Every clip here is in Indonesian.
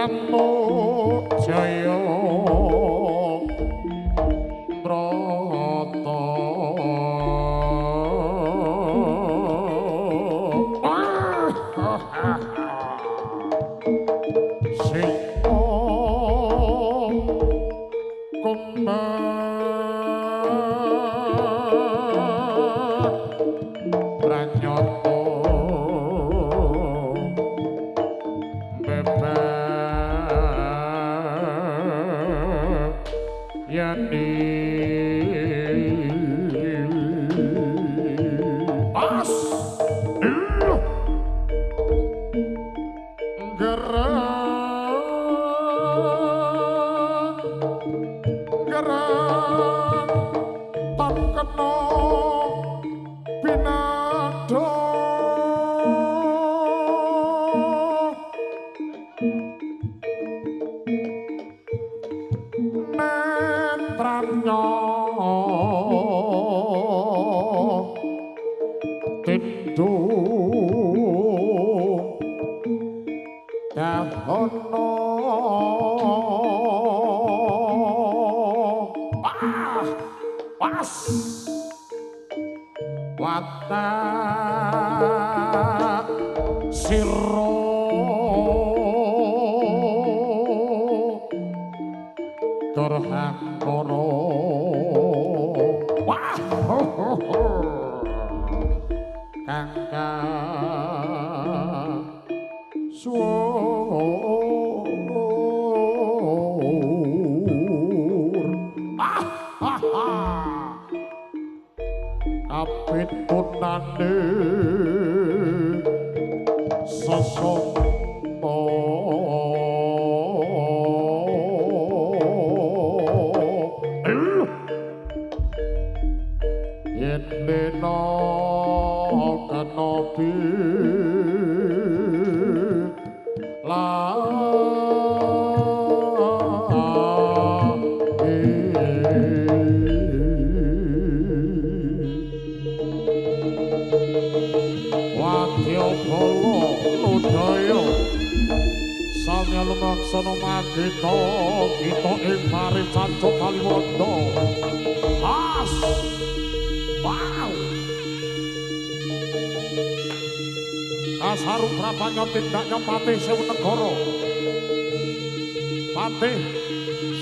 Pramu Jaya Brata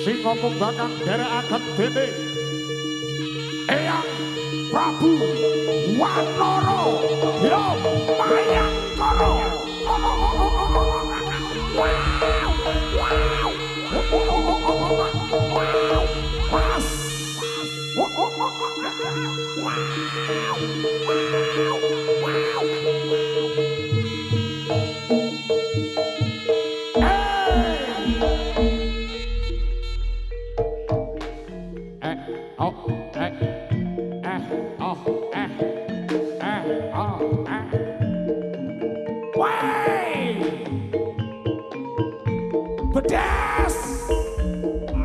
Sing Bakang derekaken dening Eyang Prabu Wanara ya Mayangkara. Pedas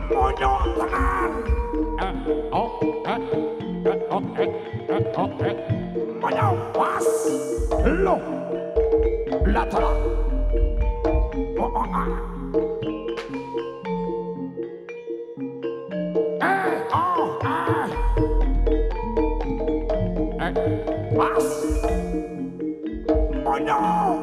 monyok tenan. Monyok pas lo latara. Pas monyok.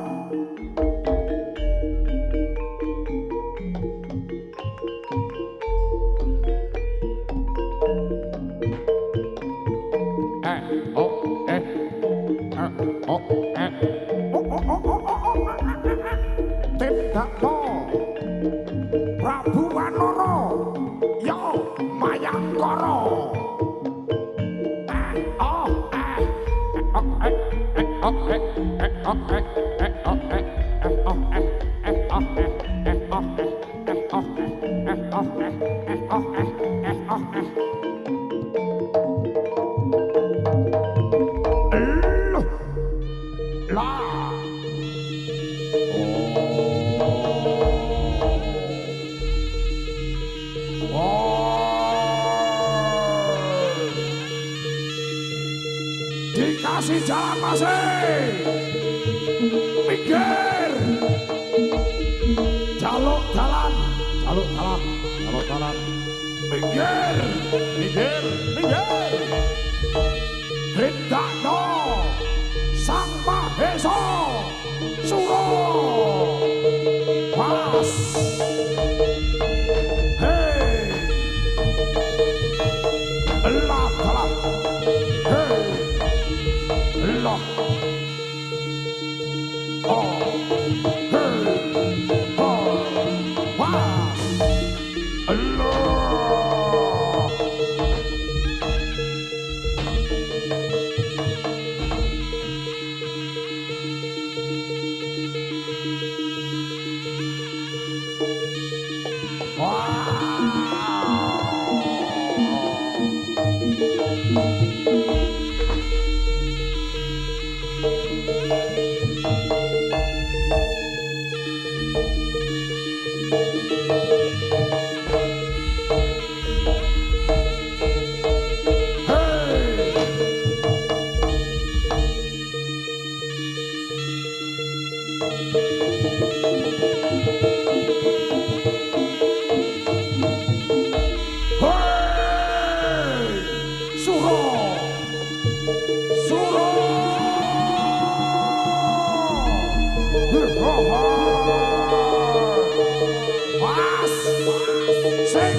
Tidak mau Prabu Wanara ya Mayangkara. Dikasih jalan masih minggir jaluk dalan, jaluk dalan, minggir, minggir, tindakno Sang Mahesa Sura pas. Hei, elah dalan, hei, elah, oh, hei, oh, pas, elah.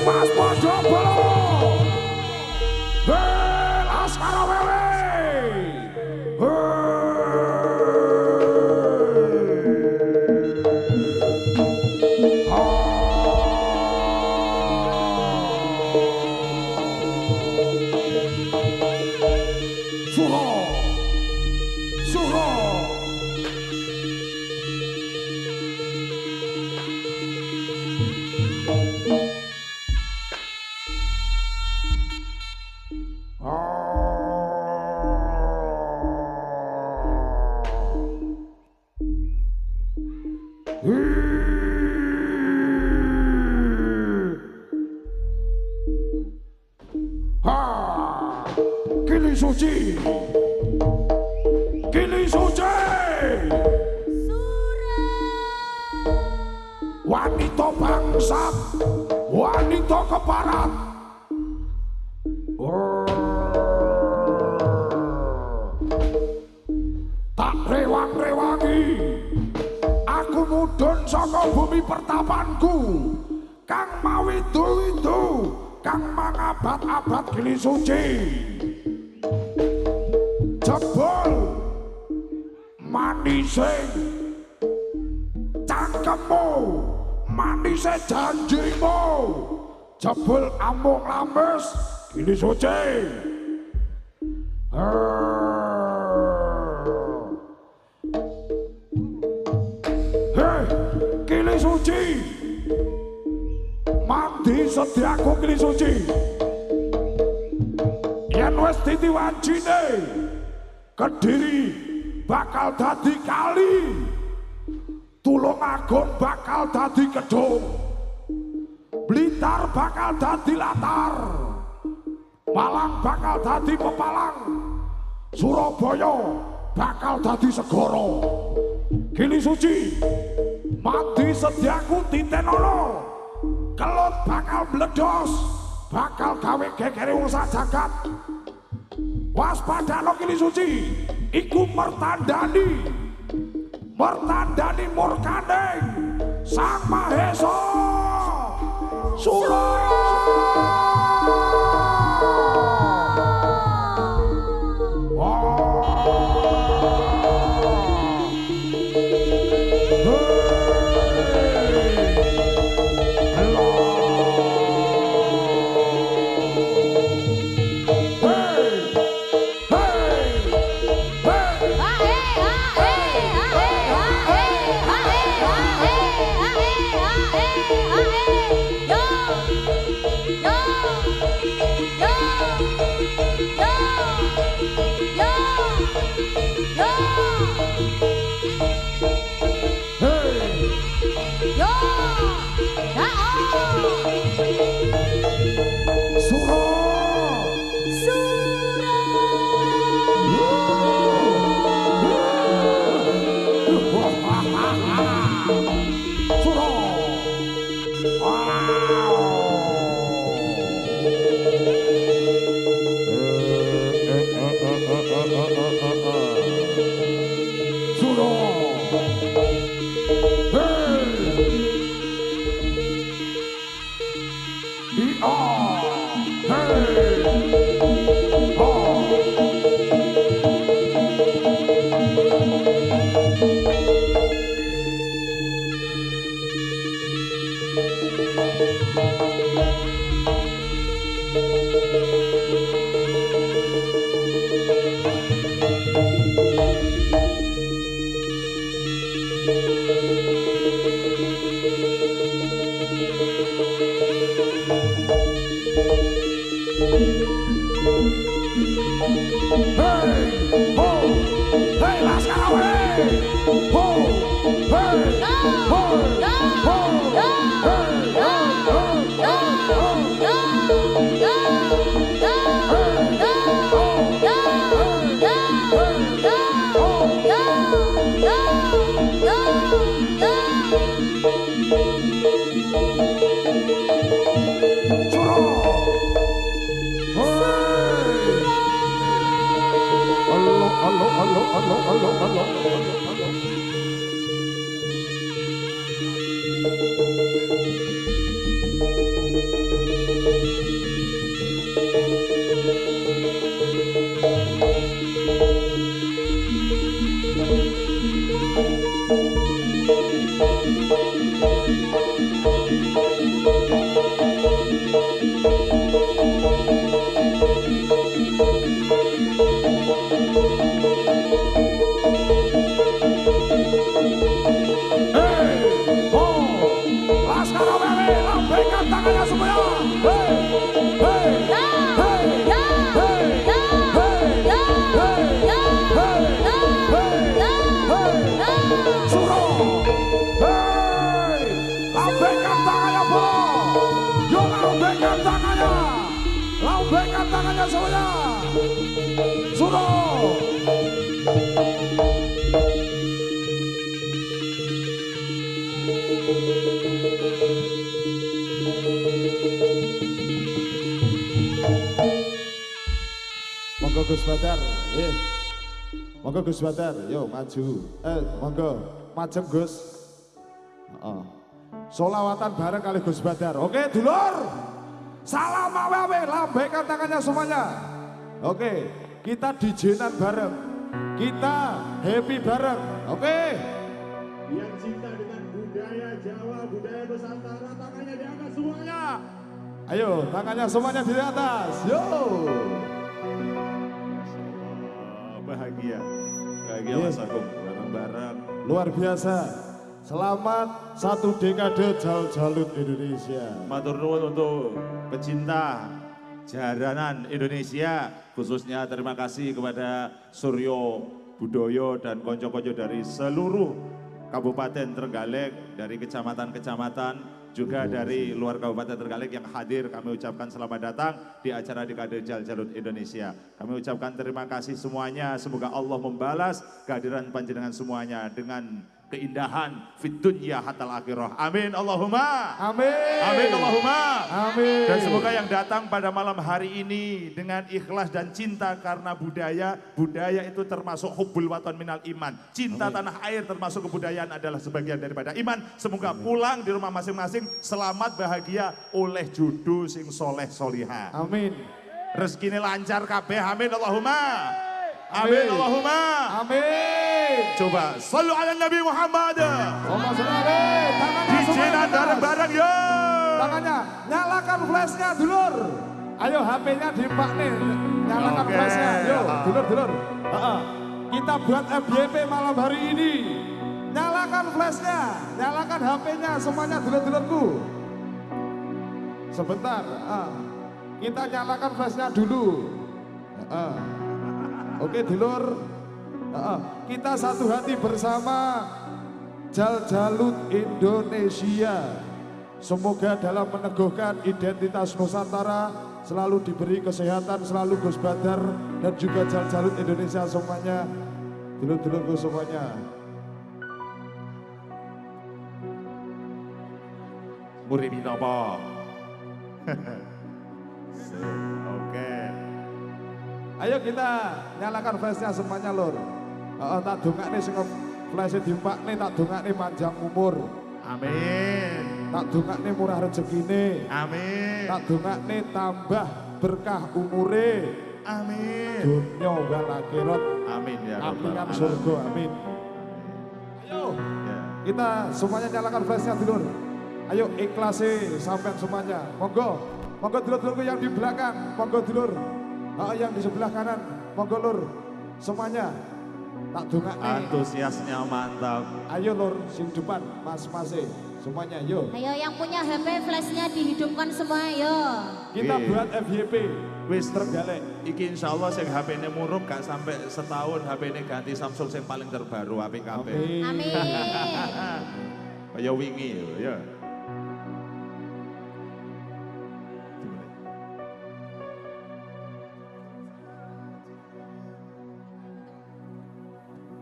Mas Podo Bolo Laskara Wewe Suro Kili Suci wanita bangsat, wanita keparat. Tak rewang-rewangi, aku mudhun saka bumi pertapanku, kang mawidu-widu, kang mangabad-abad Kili Suci. Jebul manising cangkemmu, manising janjimu, jebul amung lames Kili Suci. Hei, Kili Suci, mandi sediaku Kili Suci. Yen wis ditiwancine, Kediri bakal dadi kali, Tulungagung bakal dadi gedung, Blitar bakal dadi latar, Malang bakal dadi pepalang, Surabaya bakal dadi segara. Kili Suci, mati sediaku titenono, Kelut bakal meledos, bakal gawe gegere usaha jagat. Waspadano Kili Suci, iku mertandani murkaning Sang Mahesa Sura. Lambaikan tangannya semuanya. Suruh. Monggo Gus Badar, monggo Gus Badar, yo maju. Monggo majem Gus. Solawatan bareng kali Gus Badar. Oke, dulur. Salam awe-awe, lambaikan tangannya semuanya. Oke, kita dijenan bareng. Kita happy bareng. Oke. Yang cinta dengan budaya Jawa, budaya Nusantara, tangannya di atas semuanya. Ayo, tangannya semuanya di atas. Yo. Bahagia, bahagia Mas Agung, bareng-bareng. Luar biasa. Selamat satu dekade Jal-Jalut Indonesia. Matur nuwun untuk pecinta jaranan Indonesia, khususnya terima kasih kepada Suryo Budoyo dan konco-konco dari seluruh Kabupaten Trenggalek, dari kecamatan-kecamatan, juga dari luar Kabupaten Trenggalek yang hadir. Kami ucapkan selamat datang di acara Dekade Jal-Jalut Indonesia. Kami ucapkan terima kasih semuanya, semoga Allah membalas kehadiran panjenengan semuanya dengan keindahan fit dunya hatal akhirah. Amin Allahumma. Amin. Amin Allahumma. Amin. Dan semoga yang datang pada malam hari ini dengan ikhlas dan cinta karena budaya. Budaya itu termasuk hubbul waton minal iman. Cinta tanah air termasuk kebudayaan adalah sebagian daripada iman. Semoga pulang di rumah masing-masing selamat bahagia oleh jodoh sing soleh soliha. Amin. Rezekine lancar kabeh. Amin Allahumma. Amin Allahumma. Amin. Coba sallu ala Nabi Muhammad. Tangannya Dijenan bareng-bareng yo. Tangannya, nyalakan flashnya dulur. Ayo HP-nya dipak nih, nyalakan flashnya. Yo, dulur. Kita buat FYP malam hari ini. Nyalakan flashnya, nyalakan HP-nya semuanya dulur-dulurku. Sebentar, kita nyalakan flashnya dulu. Oke dulur. Kita satu hati bersama Jal-Jalut Indonesia. Semoga dalam meneguhkan identitas Nusantara selalu diberi kesehatan, selalu Gus Badar dan juga Jal-Jalut Indonesia semuanya. Dulur-dulurku semuanya. Muribi nopo. Oke. Ayo kita nyalakan flashnya semuanya lur. Tak dongakne sing flash dipak nih, tak dongakne panjang umur. Amin. Tak dongakne murah rezekine. Amin. Tak dongakne tambah berkah umure. Amin. Dunya wal akhirat. Amin ya Rabbal Amingan alamin. surga, amin. Ayo, Ya. kita semuanya nyalakan flashnya dulur. Ayo ikhlasi sampean semuanya. Monggo, monggo dulur-dulurku yang di belakang, monggo dulur. Yang di sebelah kanan, monggo lur. Semuanya tak dongakne. Antusiasnya mantap. Ayo lur, sing depan, mas-mase. Semuanya, yo. Ayo yang punya HP flashnya dihidupkan semua, yo. Kita Oke. buat FYP. Wis Tergalek. Iki insya Allah sing HP ini muruk gak sampai setahun HP ini ganti Samsung yang paling terbaru HP KB. Amin. Kaya wingi ya.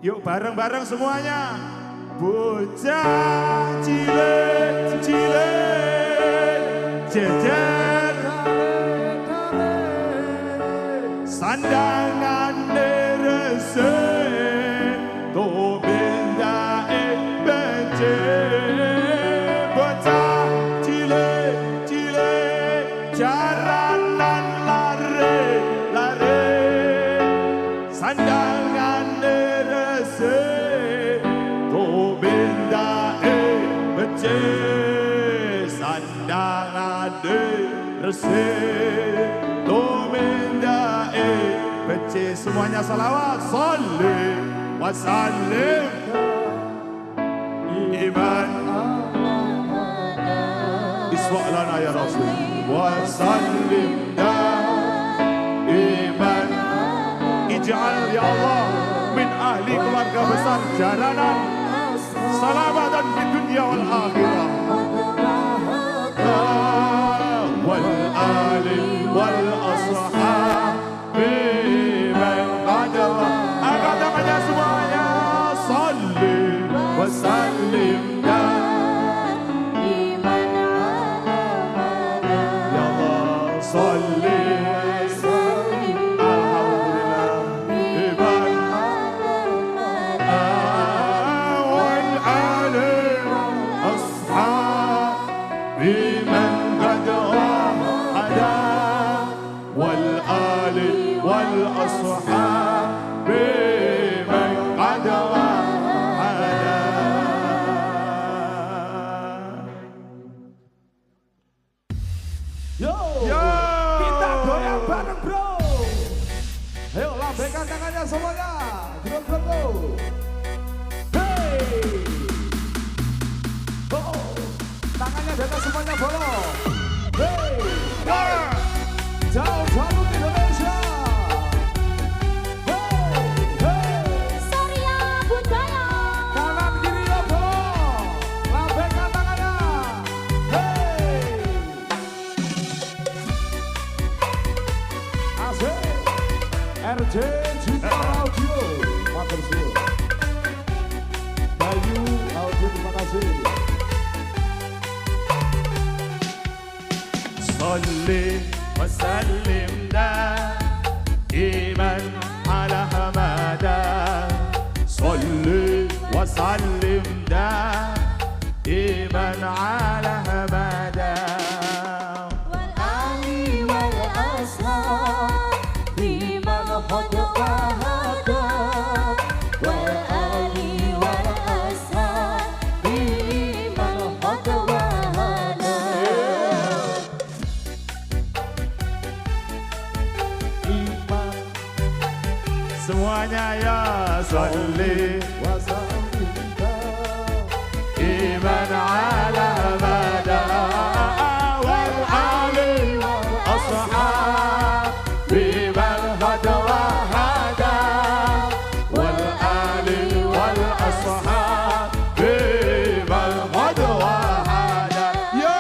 Yuk bareng-bareng semuanya. Bocah cilik jejer sandangan rese to bendake bece bocah cilik jaranan lare sandangan rese to bendake bece sandangan rese to bendake bece. Semuanya salawat salli wa sallim iman iswa lana ya Rasul wa sallim iman ij'al ya Allah min ahli keluarga besar jaranan salamatan di dunia wal akhirah wal ali wal ashab biman qadara. Angkat tangannya semuanya. Salli wa sallim ya Allah. Salli alhamdulillah iman wal ali ashab biman qadara ada wal ali wal ashab biman qadara ada. Yo, Yo. kita goyang bareng bro. Ayo lambaikan tangannya semuanya. Bro. Hey. Oh, tangannya di atas semuanya bolong. Hey. Jauh-jauh ke Indonesia. Hey. Surya Budaya. Kanan kiri ya bolong. Lambaikan tangannya. Hey. Asik. RJ Citra Audio. Matur suwun. Bayu Audio, terima kasih. صلي وسلم دائما على حماده صلي وسلم دائما على حماده والآل والأصحاب بمن قد وهدى والآل والأصحاب بمن قد وهدى Iman semuanya ya صلي wasallinda. إيمان على مدى والآل والأصحاب بمن هدى وهدى والآل والأصحاب بمن هدى وهدى يو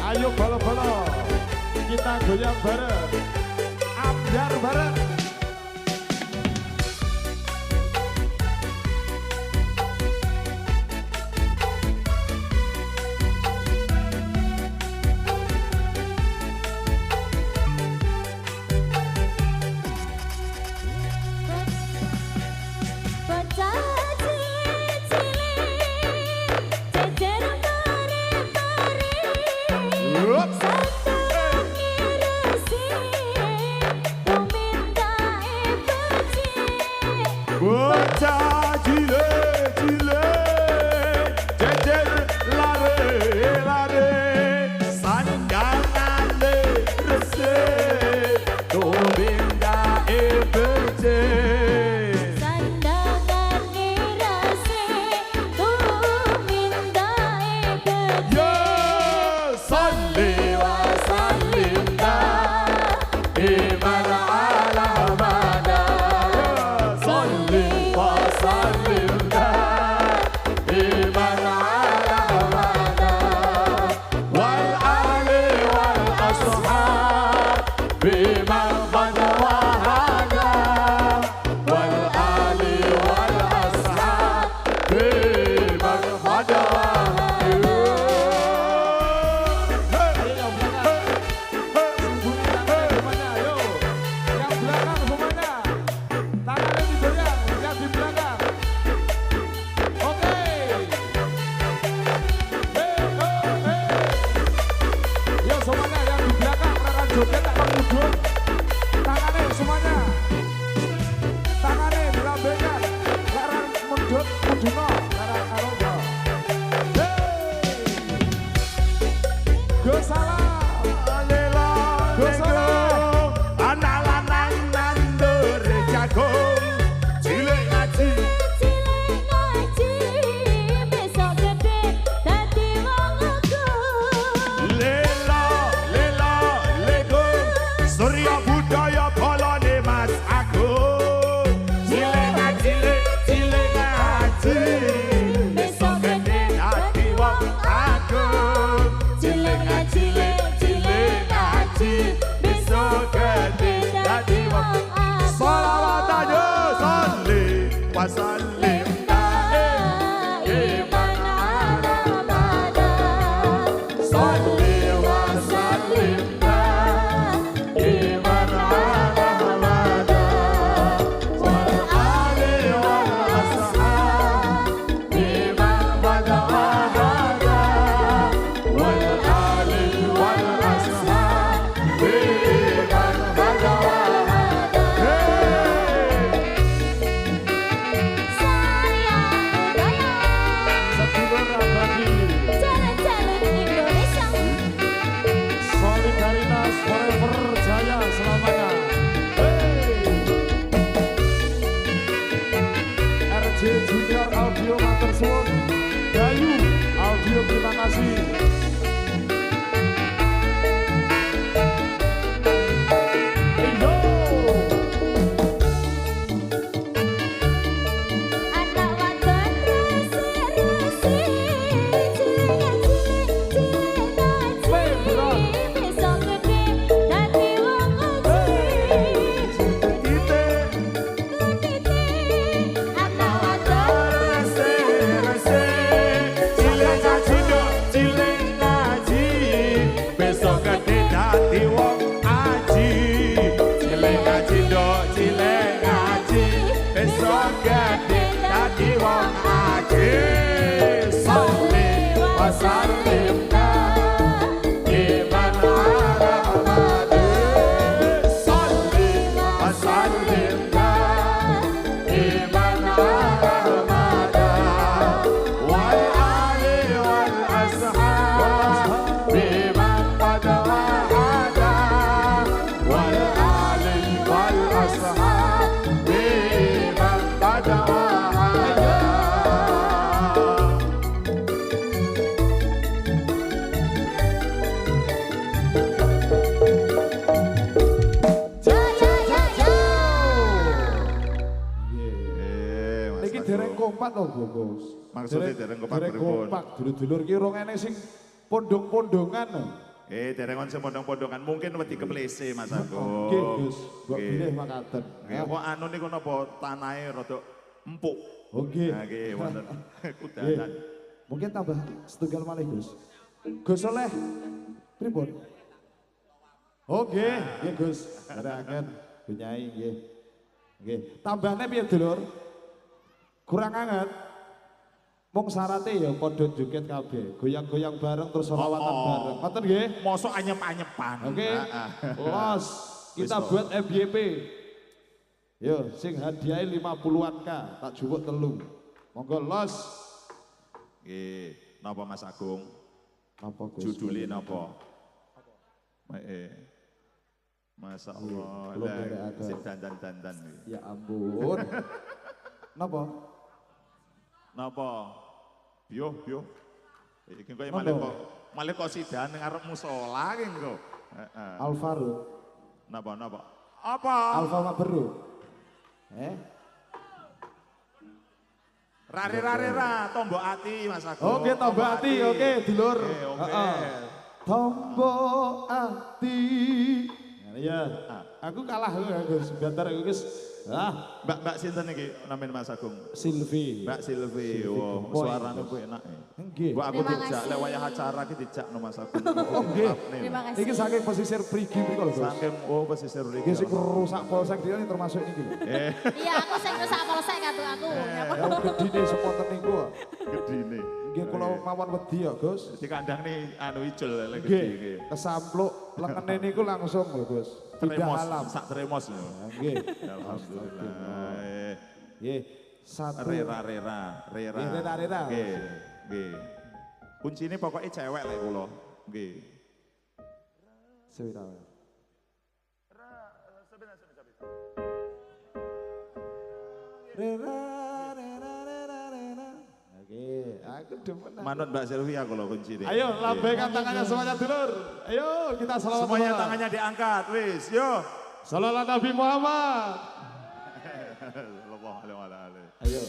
Ayo bolo-bolo. Kita goyang bareng. Ambiar bareng. Bocah cilik-cilik jejer lare-lare sandangane resik tumindae becik Sandangane resik tumindae becik ya salli wa sallim iman ala mada salli wa sallim iman ala mada wal ali wal ashab biman qad wahada wal ali wal ashab biman qad Semuanya, ayo. Yang belakang semuanya. Tangannya digoyang, yang di belakang. Oke. Yo semuanya yang di belakang, rekan joget tak mudun. Tangannya semuanya. Tangannya dilambaikan. Rekan mudun, muduno, rekan aroba. Go salam. Go salam. anak lanang nandur jagung cilik ngaji Cilik ngaji besok gede dadi wong agung lela lela legong surya budaya bolone mas agung cilik ngaji besok gede dadi wong agung cilik ngaji besok gede dadi wong Salawat aja salli wa sallim iman ala mada salli wa sallim iman ala mada wal ali wal ashab iman pada wahada wal ali wal ashab iman pada wahada Sedulur abadi. jalan-jalan Indonesia Solidaritas forever jaya selamanya. RJ Junior Audio matur suwun. Gayu Audio terima kasih. Yo. anak wadon resik-resik cilik ngaji besok gede dadi wong agung anak wadon besok gede dadi wong aji cilik ngaji dok cilik ngaji besok gede dadi wong aji salli wa sallim iman ala mada salli wa sallim iman ala mada wal ali wal ashab biman qad wahada wal ali wal ashab biman qad wahada Iki dereng kompak to, Gus. Maksudnya dereng kompak Dereng pripun? kompak, dulur-dulur ki rong ene sing pondong-pondongan. Derengon semodong-podongan mungkin wedi keplese Mas Agung. Nggih, Gus. Mbok Nggih. bilih makaten. Nggih, kok anu niku napa tanahe rada empuk. Oh, nggih. Nah, nggih wonten Nggih. kudanan. Mungkin tambah setunggal malih, Gus. Gus Soleh. Pripun? Oh, nggih, nggih Gus. Dereken Bunyai nggih. Nggih. Tambahne piye, Dulur? Kurang anget. Mung syaratnya ya padha joget kabeh, goyang-goyang bareng terus selawatan bareng. Ngoten nggih? Mosok anyep-anyepan. Oke. Heeh. Los, kita Wis, buat FYP. Yo, sing hadiahnya 50-an K, tak jupuk telu. Monggo los. Nggih, napa Mas Agung? Napa Gus? Judulnya napa? Masya Allah, Belum bereakan. sing dandan-dandan. Ya ampun. Napa? Napa? Biyo. Iki kok Napa? malah kok sidan ngarep musala ki engko. Heeh. Alvaro. Napa? Apa? Alfa Mabrur. Rare, tombok ati Mas Agung. Oke, tombok ati, oke, dulur. Oke. Tombok ati. Ya, aku kalah Gus. Bentar aku Gus. Mbak sinten iki namanya Mas Agung? Silvi. Mbak Silvi. Wah, Boy. suarane ku enak. Nggih. Mbak aku Terima dijak kasih. lek wayah acara ki dijak no Mas Agung. Nggih. Terima kasih. Iki saking pesisir Prigi mriku lho, Gus. Saking pesisir mriki. Iki sing rusak polsek dia ini termasuk iki. Iya, aku sing rusak polsek aku. Ya gedine seponten niku. Gedine. Nggih kula mawon wedi ya, Gus. Di kandang nih anu icul lek Nggih. gede iki. Kesampluk lengene niku langsung lho, Gus. Tidak Tremos, alam. sak tremos lho. Nggih. Alhamdulillah. Nggih. Satu. Rera. Rera. Nggih. Kuncine pokoknya cewek lek kula. Nggih. Sewira. Rera. Oke, aku demen. Manut Mbak Sylvia kula kuncine. Ayo lambaikan tangannya semuanya dulur. Ayo kita salawat. Semuanya tangannya diangkat, wis. Yo. Salawat Nabi Muhammad. Sallallahu alaihi. Ayo.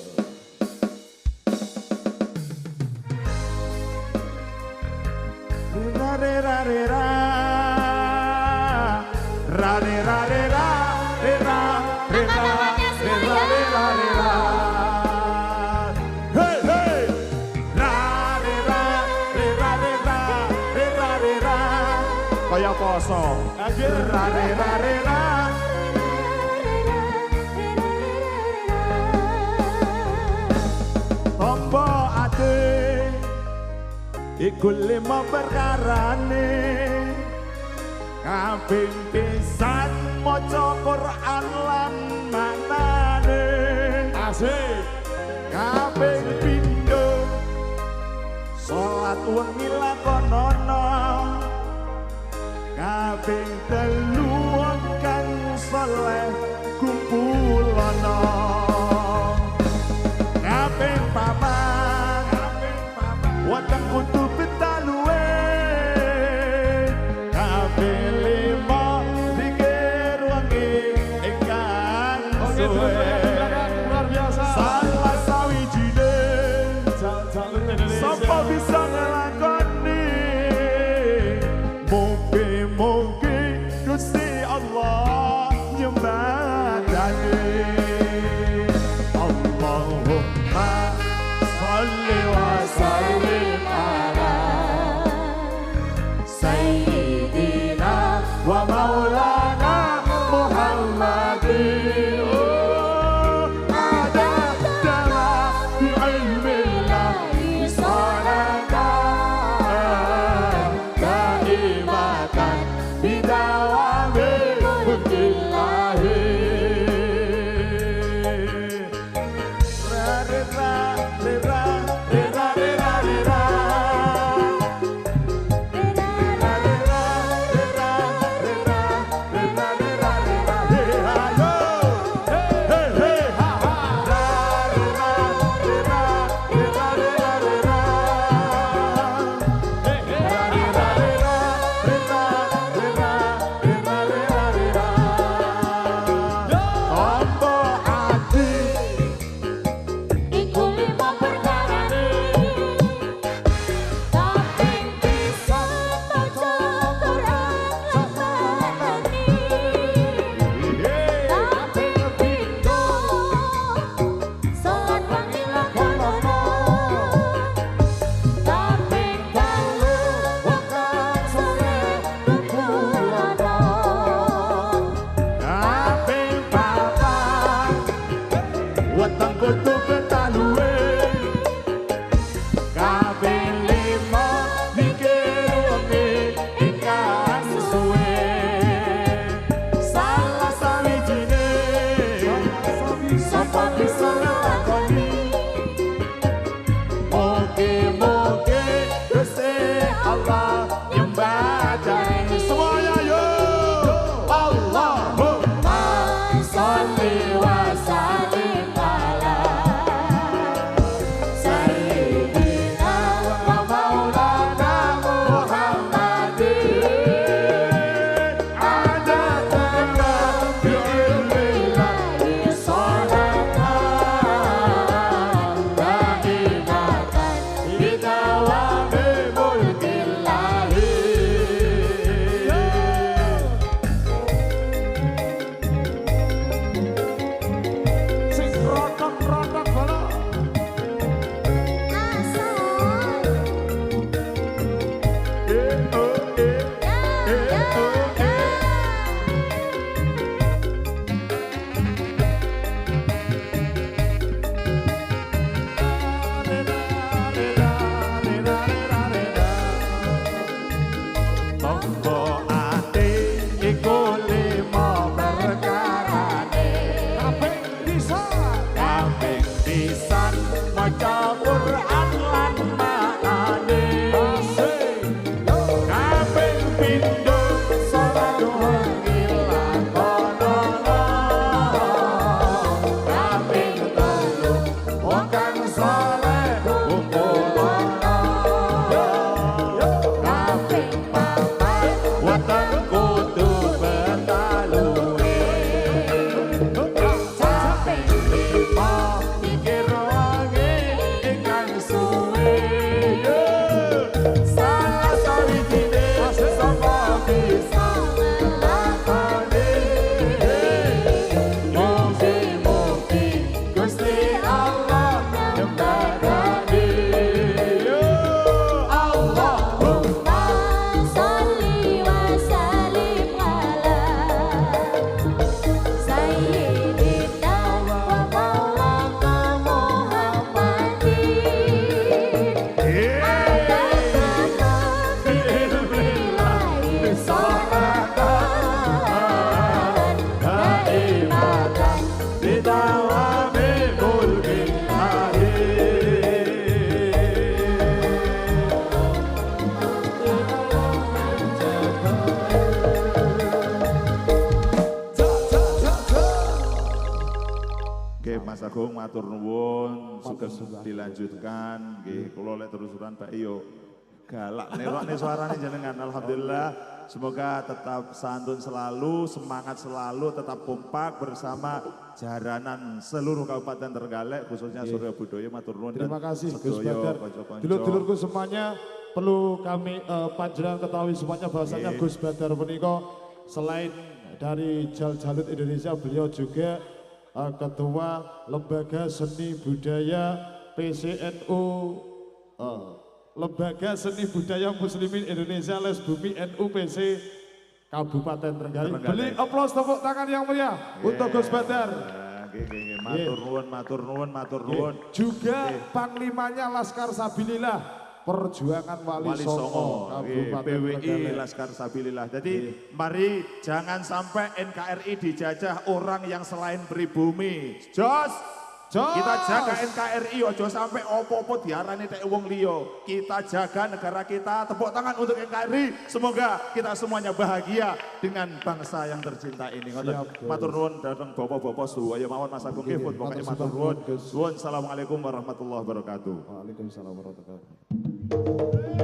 Kaya poso. Tombo ate iku lima perkarane kaping pisan maca Quran lan maknane Asik. kaping pindho salat wengi lakonono kaping telu kang saleh kumpulono kaping papat weteng kudu betaluwe kaping lima pikir wengi ingkang Oke, suwe luar biasa. salah sawijine Salut Indonesia. sapa bisa ngelakoni mungkin Gusti Allah nyembadani Allahumma sholli wa sallim ala Sayyidina wa maulana Muhammadin ada dalam ilmillahi salatan daimatan bidawami mulkillahi Weteng kudu betaluwe kabeh lima mikir wengi ingkang suwe salah sawijine kaping pisan maca Quran lan maknane kaping pindho salat wengi lakonono kaping telu wong kang saleh kumpulono kaping papat wonten kudu betaluwe kaping lima pikir wangi ingkang suwe salah sawijine sapa bisa nglakoni mugi-mugi Gusti Allah nyembadani Allahumma Sholli wa sallim ala Sayyidina wa maulana Muhammadin Oke, Mas Agung matur nuwun, sugeng dilanjutkan. Nggih, kula lek terusuran Pak Iyo galak nerokne suarane jenengan. Alhamdulillah, semoga tetap santun selalu, semangat selalu, tetap kompak bersama jaranan seluruh Kabupaten Trenggalek, khususnya Surya Budaya. Matur nuwun. Terima kasih Gus sedaya Badar. kanca-kanca. Dulur-dulurku semuanya perlu kami panjenengan ketahui semuanya bahwasanya Gus Badar menika selain dari Jaljalut Indonesia, beliau juga Ketua Lembaga Seni Budaya PCNU, Lembaga Seni Budaya Muslimin Indonesia Les Bumi NU PC Kabupaten Trenggalek. Beli aplaus tepuk tangan yang meriah untuk Gus Badar. Nggih, matur nuwun, matur nuwun, matur nuwun. Juga Panglimanya Laskar Sabilillah Perjuangan Wali Songo Kabupaten PWI Trenggalek. Laskar Sabilillah. Jadi mari jangan sampai NKRI dijajah orang yang selain pribumi. Jos, kita jaga NKRI, ojo sampai opo-opo diarani tek wong liya. Kita jaga negara kita. Tepuk tangan untuk NKRI. Semoga kita semuanya bahagia dengan bangsa yang tercinta ini. Matur nuwun datang bapak-bapak sedaya mawon Mas Agung nggih pun pokoknya matur nuwun. Nuwun. Assalamualaikum warahmatullahi wabarakatuh. Waalaikumsalam warahmatullahi wabarakatuh.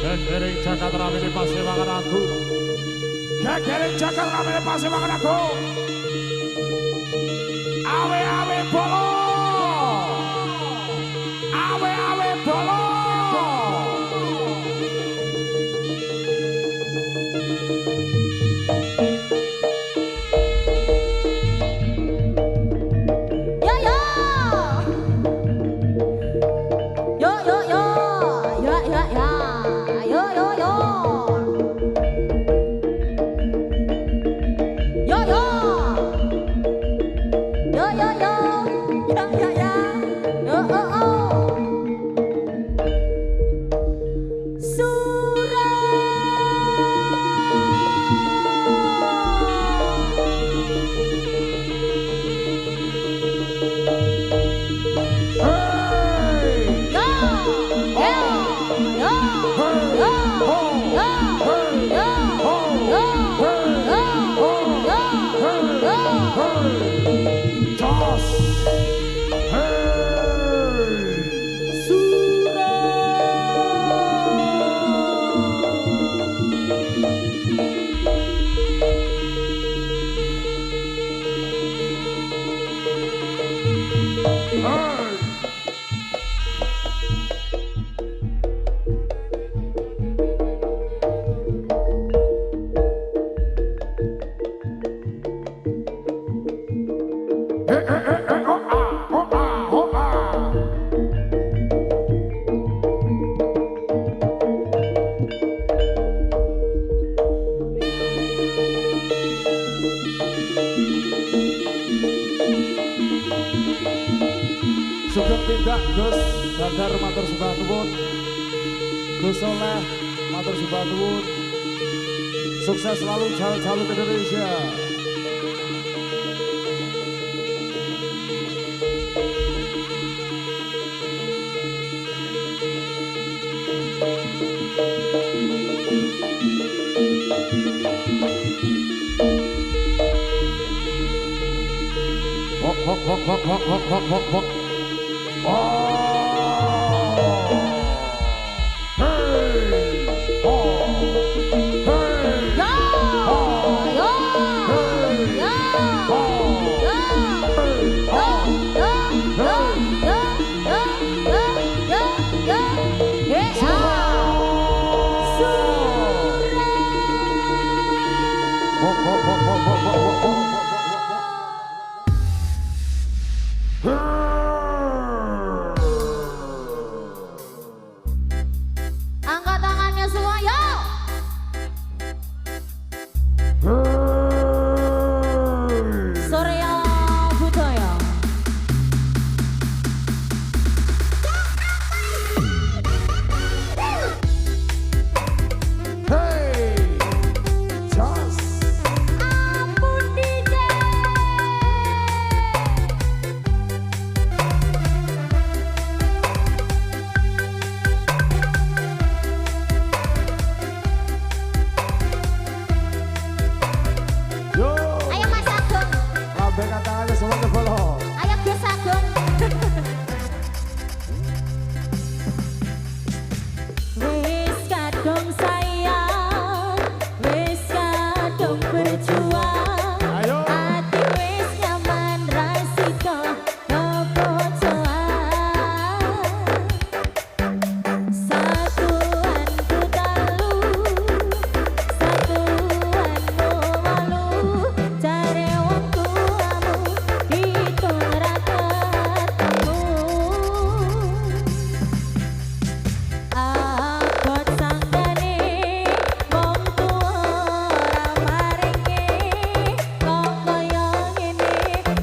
Gegereng Jakarta ramene Pasewangan Agung. Gegereng Jakarta ramene Pasewangan Agung. Awe-awe bolo. Awe-awe bolo. Yo yo. Yo yo yo. Yo yo yo. Yo yo yo. Yo yo. Yo yo yo. Jos. Hey. Sugeng tindak Gus Dadar matur sembah nuwun. Gus Soleh matur sembah nuwun. Sukses selalu Jalut Indonesia. Hok. Angkat tangannya semua, yo. Surya Budaya. Hey, Jos. Ampun DJ. Yo, Ayo Mas Agung, lambaikan tangannya semuanya bolong. ayo Gus Agung. Wis kadung sayang, wis kadung berjuang. Ayo. Ati wis nyaman rasiko kepocoan. Satuanku talu, satuanmu malu. Cari wong tuamu, hitung ra ketemu. Abot sanggane wong tuwa ora maringi kok kaya ngene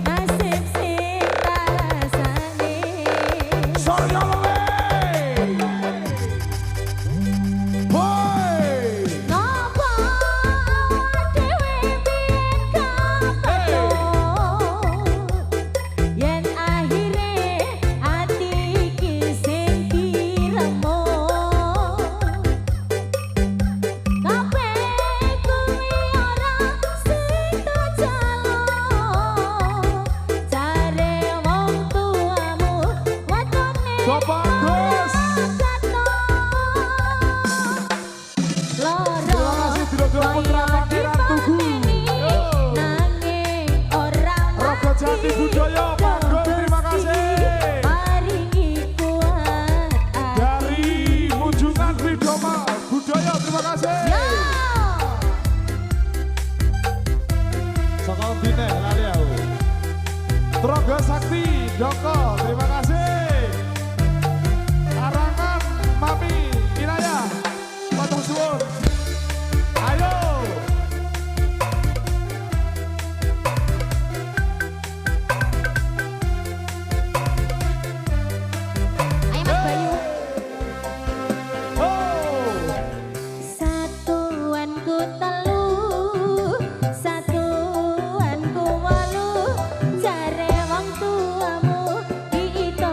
nasib sing rasane. Surya Lele. Boy. Napa dhewe biyen kapedhot yen akhire ati iki sing diremuk. Kabeh kuwi ora sida jalo. Jare wong tuamu wadone Bapak Gus. Terima kasih dulur-dulur putra Pangeran Tugu. Nanging ora Rogo Jati Budaya, Pak Gus, terima kasih. Paringi kuat Dari Munjungan Widoma Budaya, terima kasih. Yo. Sokol Bine, lali aku. Trogo Sakti, Doko, terima kasih. Arangan Mami Inaya, matur suwun. Ayo. Ayo Mas Bayu. Oh. Satuanku telu, satuanku walu. Jare wong tuamu diitung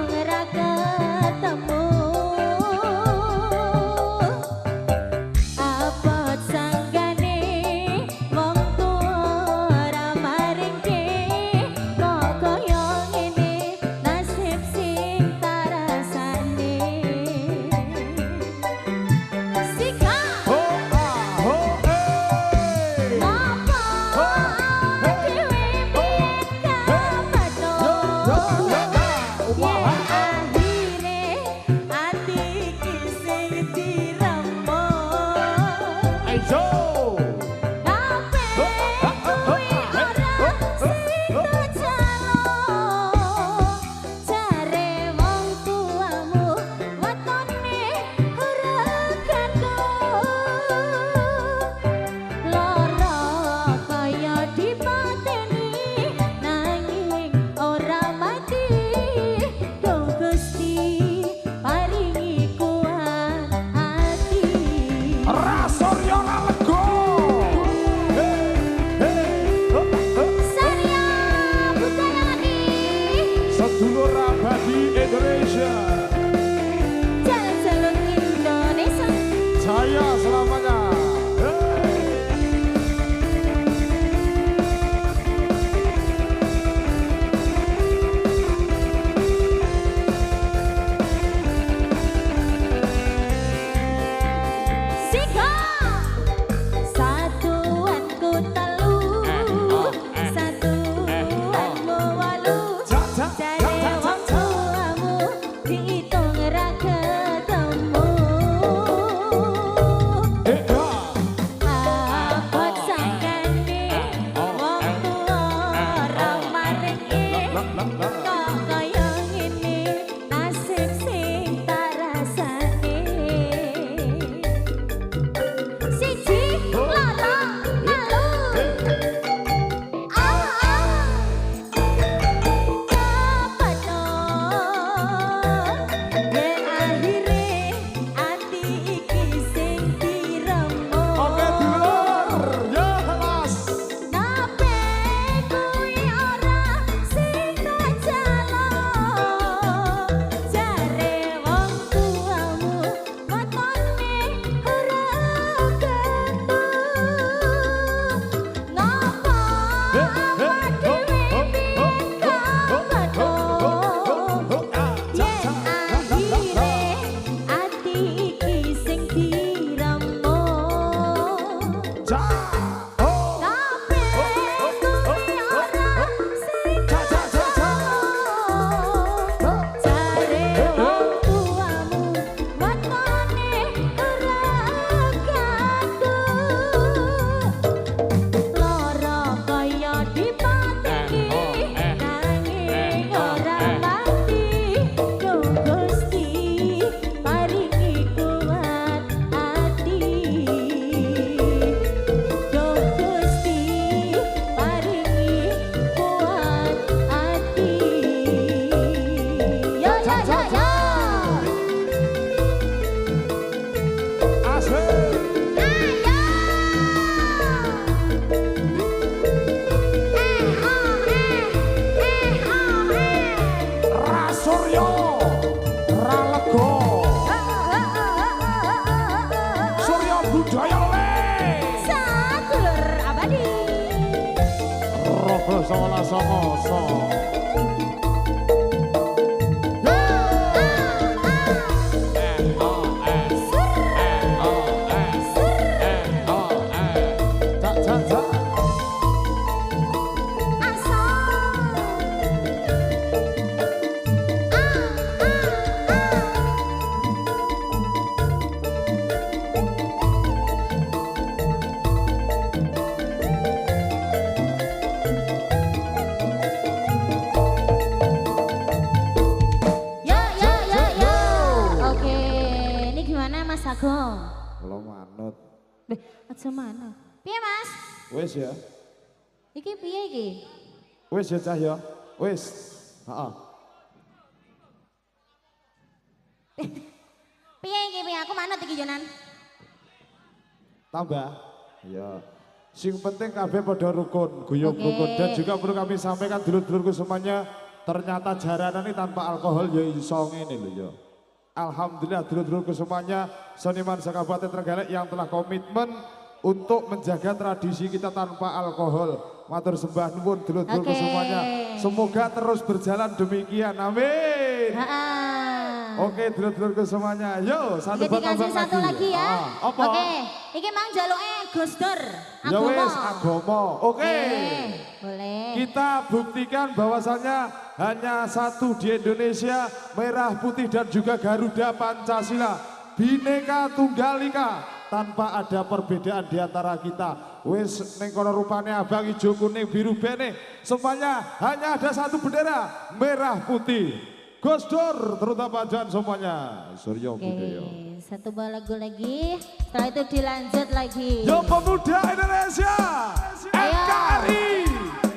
Oke, ini gimana Mas Agung? Kalau manut. Aja mana? Piye Mas? Wis ya. Iki piye iki? Wis ya Cah ya. Wis. Heeh. Piye iki piye? Aku manut iki Jonan. Tambah. Ya. Sing penting kabeh pada rukun, guyub rukun, dan juga perlu kami sampaikan dulur-dulurku semuanya, ternyata jaranan ini tanpa alkohol ya iso ngene lho ya. Alhamdulillah dulur-dulurku semuanya seniman sekabupaten Trenggalek yang telah komitmen untuk menjaga tradisi kita tanpa alkohol. Matur sembah nuwun dulur-dulurku semuanya. Semoga terus berjalan demikian. Amin. Oke, dulur-dulurku semuanya. Yo, satu Jadi dikasih satu lagi ya. Apa? Oke, iki mang jaluke Gus Dur. Ya wes agomo. Oke. Boleh. Kita buktikan bahwasannya hanya satu di Indonesia, merah putih dan juga Garuda Pancasila. Bhinneka Tunggal Ika, tanpa ada perbedaan di antara kita. Wes neng kono rupane abang hijau kuning biru bening. Semuanya hanya ada satu bendera, merah putih. Gus Dur terutama jangan semuanya. Suryo Budaya. Satu buah lagu lagi, setelah itu dilanjut lagi. Yo pemuda Indonesia, NKRI.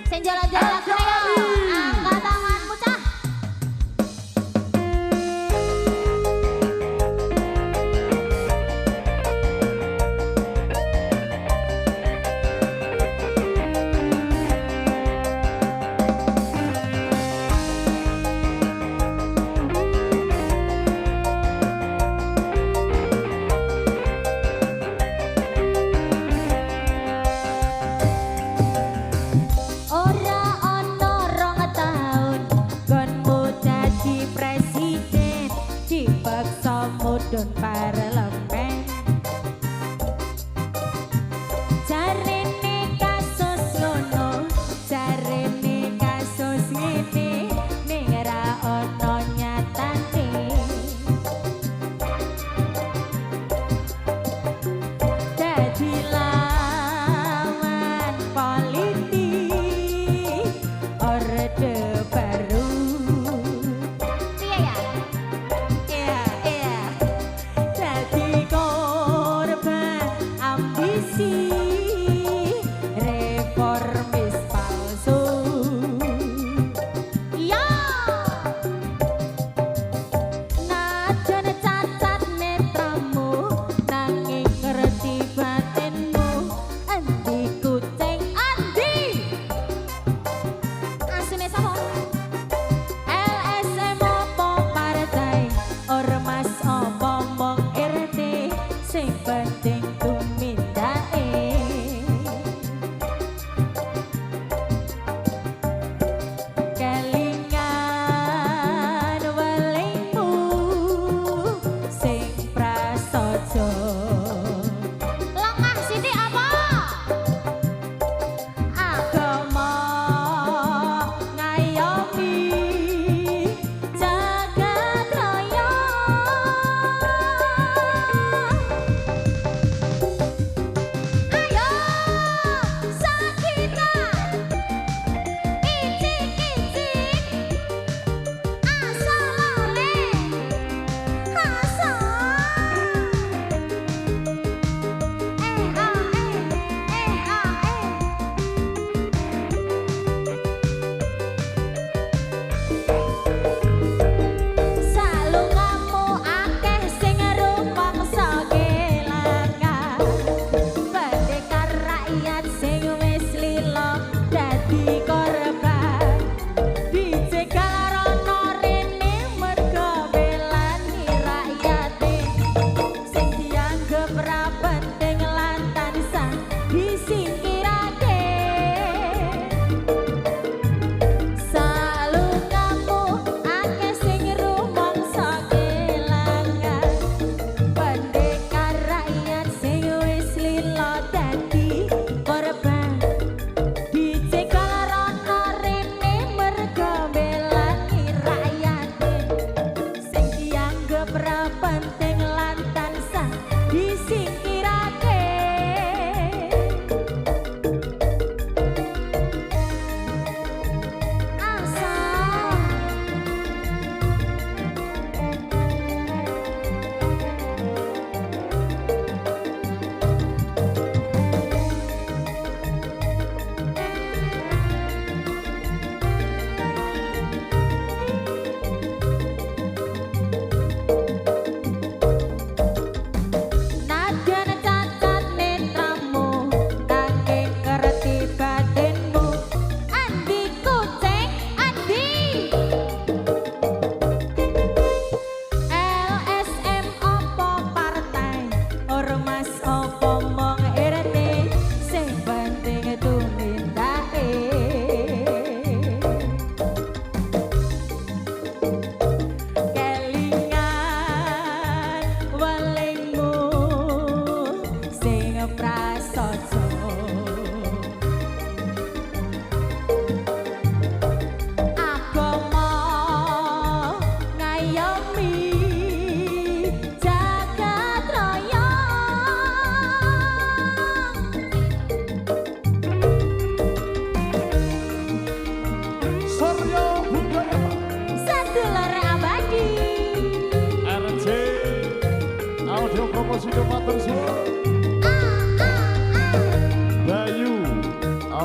Sing jalan-jalan lagu ya, angkat tanganmu cah. Mudun parlemen jarene kasus ngono jarene kasus ngene ning ra ono nyatane dadi lawan politik orde baru. Reformis palsu ya najan cacat netramu nanging ngerti batinmu endi kucing endi asune sapa LSM opo partai ormas opo mong RT sing penting tumindake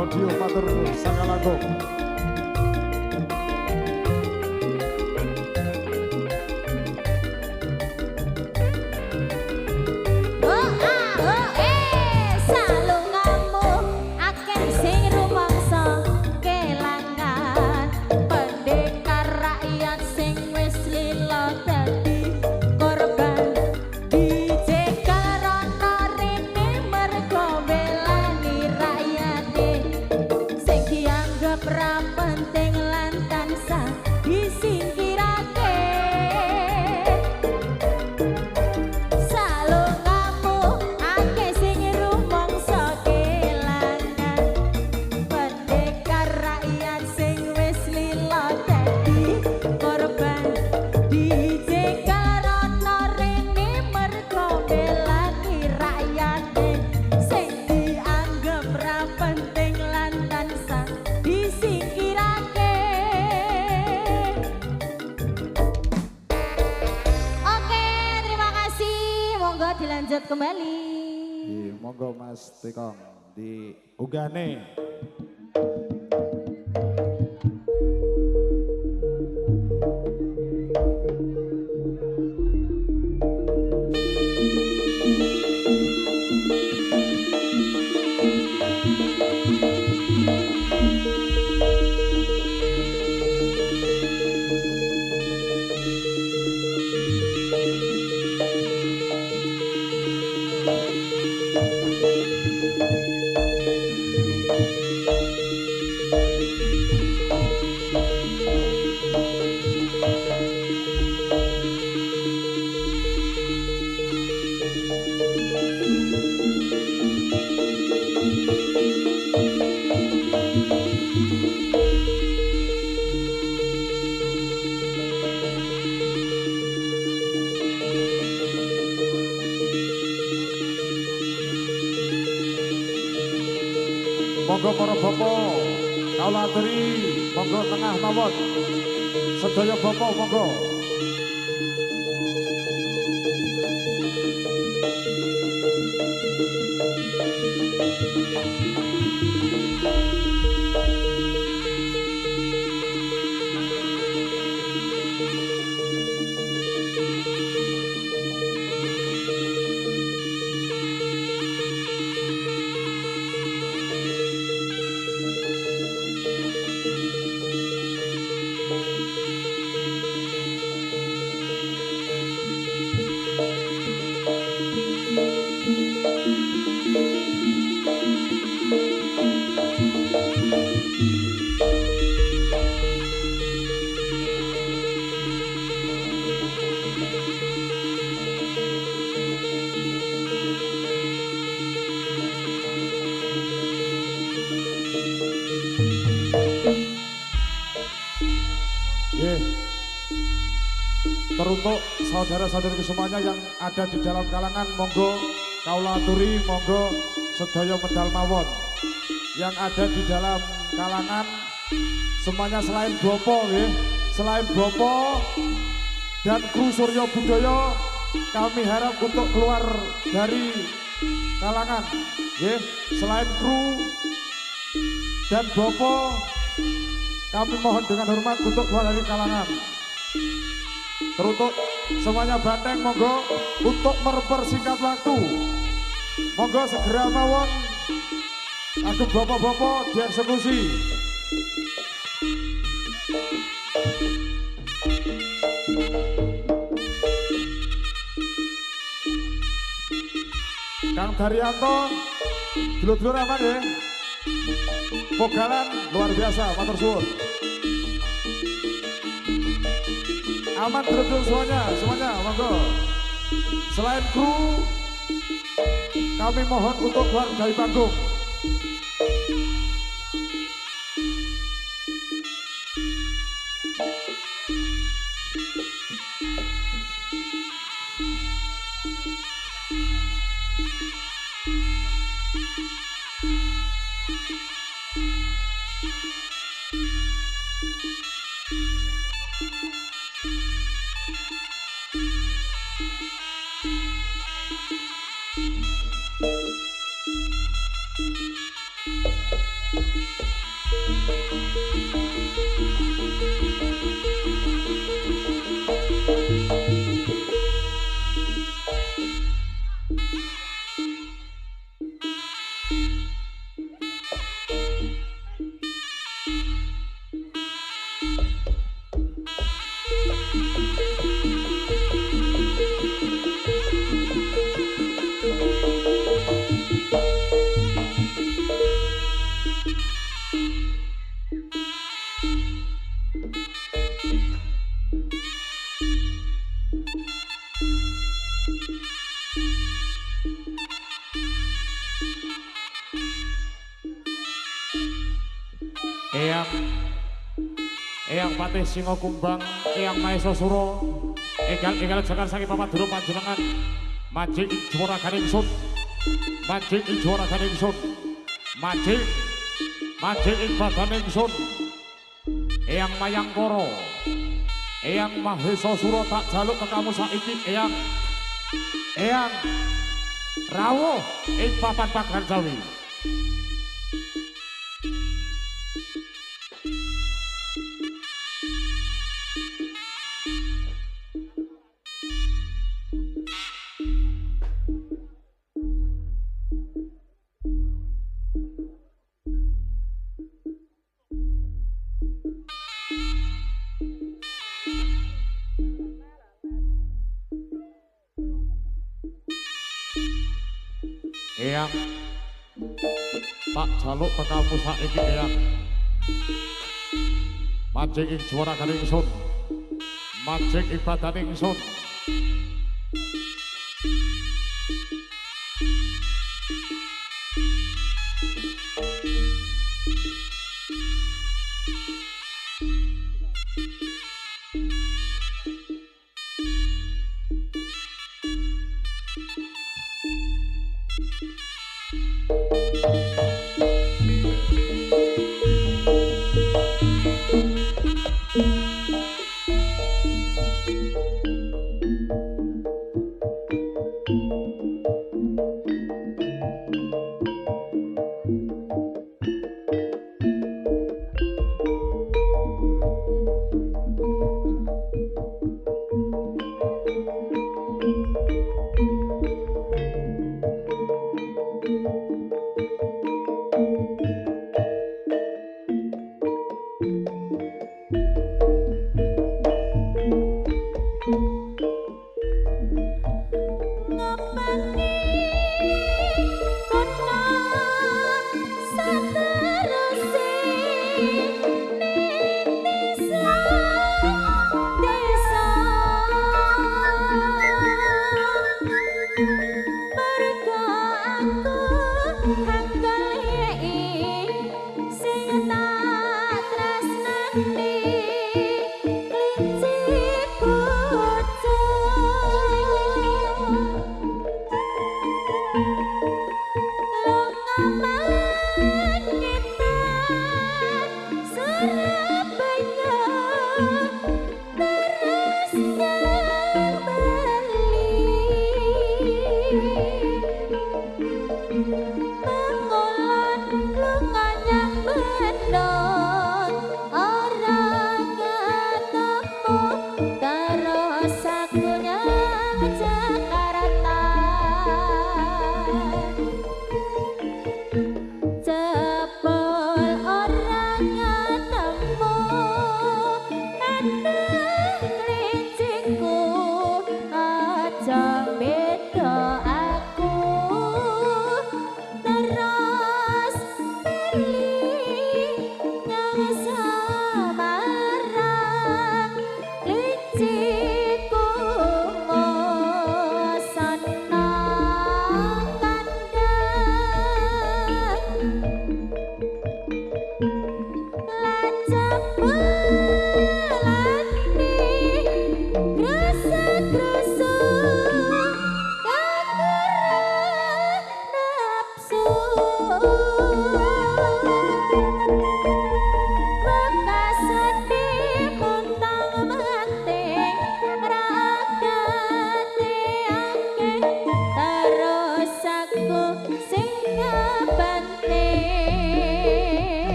Audio matur Sangalago. Dilanjut kembali. Monggo Mas Tikong di Ugane. Monggo para bapak, kawula aturi, monggo tengah mawon. Sedaya bapak monggo. Teruntuk saudara-saudari semuanya yang ada di dalam kalangan, monggo kawula aturi, monggo sedaya medal mawon. Yang ada di dalam kalangan semuanya selain Bopo, selain Bopo dan kru Suryo Budaya, kami harap untuk keluar dari kalangan. Selain kru dan Bopo, kami mohon dengan hormat untuk keluar dari kalangan. Teruntuk semuanya banteng, monggo untuk mempersingkat waktu, monggo segera mawon aku bapak-bapak dieksekusi. Kang Daryanto, dulur-dulur aman ya, Pogalan luar biasa, matur suwun. Aman dulur-dulur semuanya, monggo. Selain kru, kami mohon untuk keluar dari panggung. Eyang Patih Singo Kumbang, Eyang Maesa Suro, Egal Jagar Sangi Papat Duru Panjenengan, Mancing ing Juara Ganingsun, Mancing ing Juara Ganingsun, Mancing ing Badaningsun, Eyang Mayang Koro, Eyang Mahesa Suro tak jaluk ke kamu saiki, Eyang Rawuh ing Papan Pagar Jawi. Eyang tak jaluk pekamu saiki Eyang mancing ing Juara Ganingsun, mancing ing Badaningsun. Jebol orangnya nemu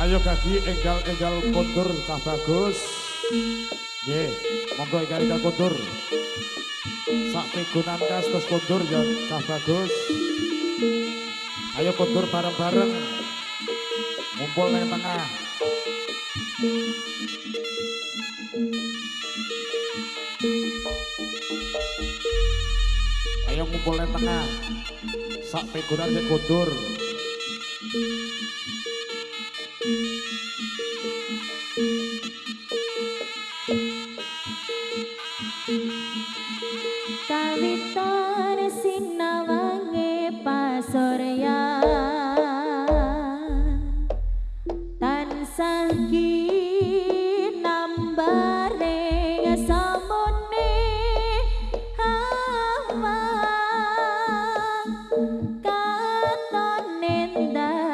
Ayo kaki enggal kondur cah bagus. Nggih, monggo enggal kondur. Sak pegonan kas terus kondur ya cah bagus. Ayo kondur bareng-bareng. Ngumpul nang tengah. Ayo ngumpul nang tengah. Sak pegonan ya kondur. Kawitan sinawange pasurya tansah kinambare samune hawa katon endah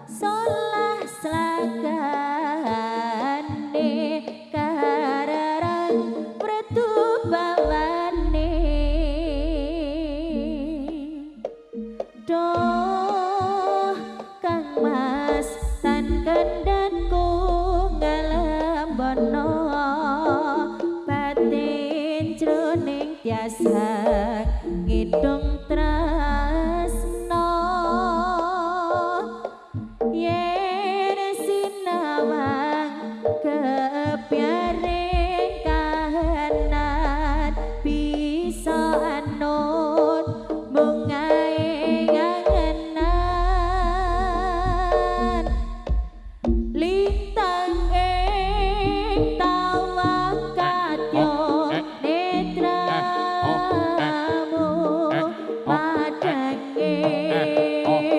solah slagane kararang bawane doh Kang Mas tan kendhanku ngalembono batin jroning tiasa ngidung tresno yen sinawang kepyaring kahanan bisa anut bungae ngangenan lintang ing tawakatyo netramu madange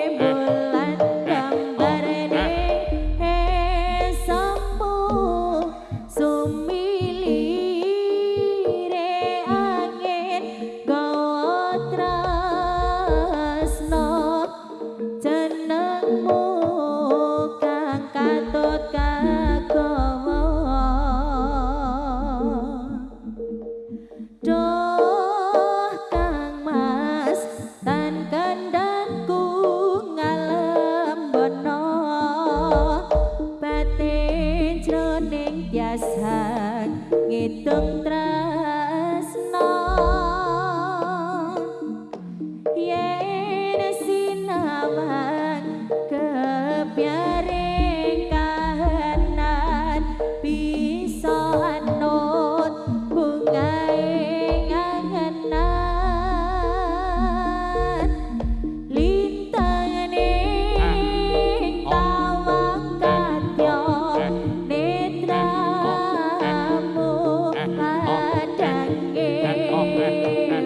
bulan gambarne esamu sumilire angin gawa tresno jenengmu kang katut kagawa doh Kang Mas tan kandhanku ngalembono batin jroning tiasa ngitung tresno yen sinawang kepyaring kahanan bisa anut bungae ngangenan lintang ning tawakatyo netramu madange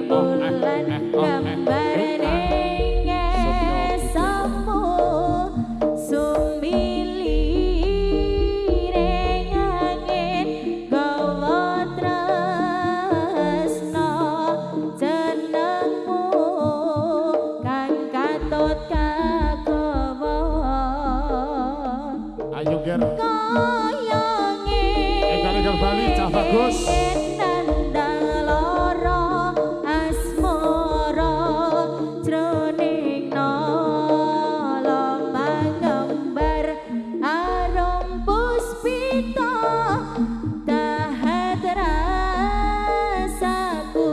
bulan gambarne ngesamu sumilire angin gawa tresno jenengmu kang katut kagawa Ayo ger. kayange Enggal bali cah bagus. nandang lara asmara jroning nala mangembar arum puspita dahat rasaku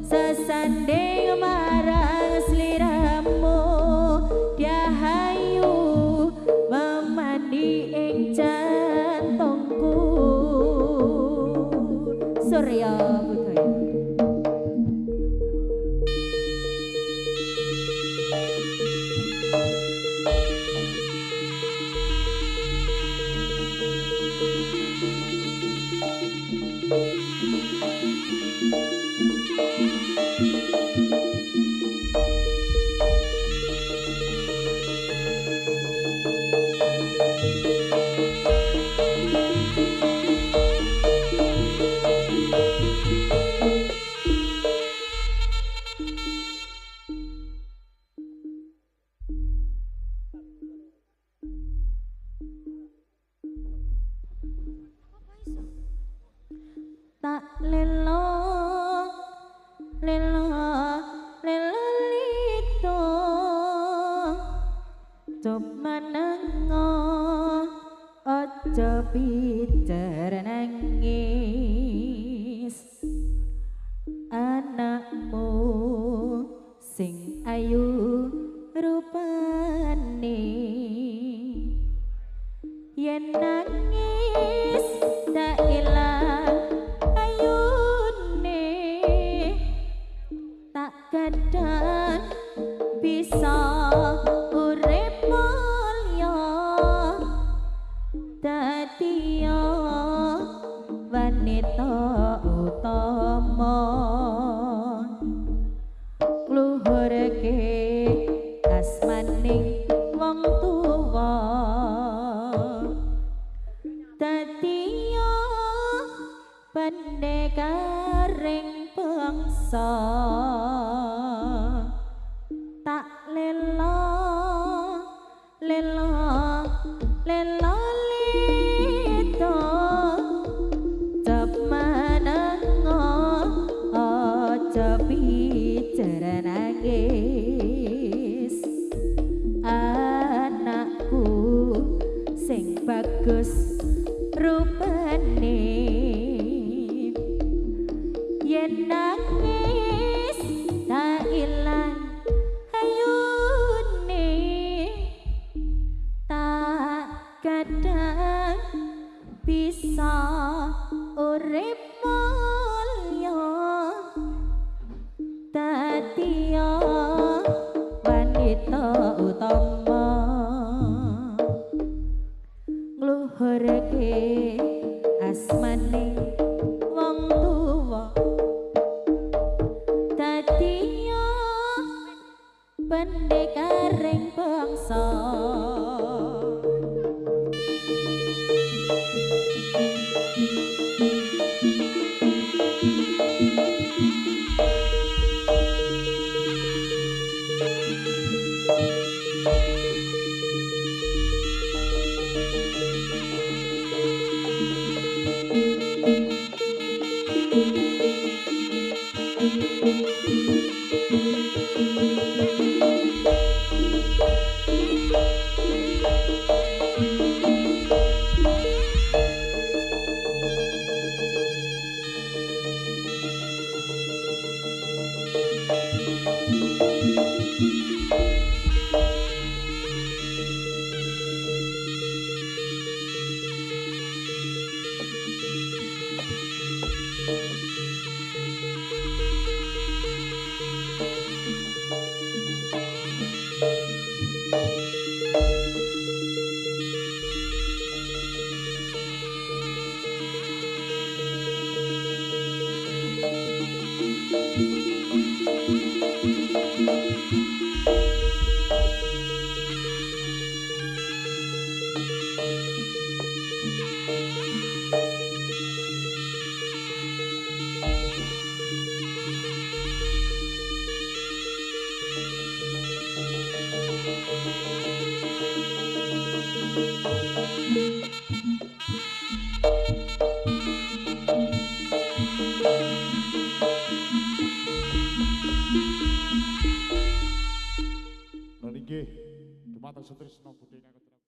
sesanding marang sliramu diahayu memandi ing jantungku menengo aja pijer nangis anakmu sing ayu rupane yen nangis tak ilang ayune tak kadang bisa urip mulya dadi wanita utama ngluhurke asmaning wong tuwa dadi pendekaring bangsa tak lelo lelo lelo lito jab manengo aja pijer nangis anakku sing bagus rupane yen nangis tak ilang ayune tak kadang bisa urip mulya dadi wanita utama ngluhurke asmane wong tuwa dadi pendekaring bangsa Dumateng Sutrisno Budhe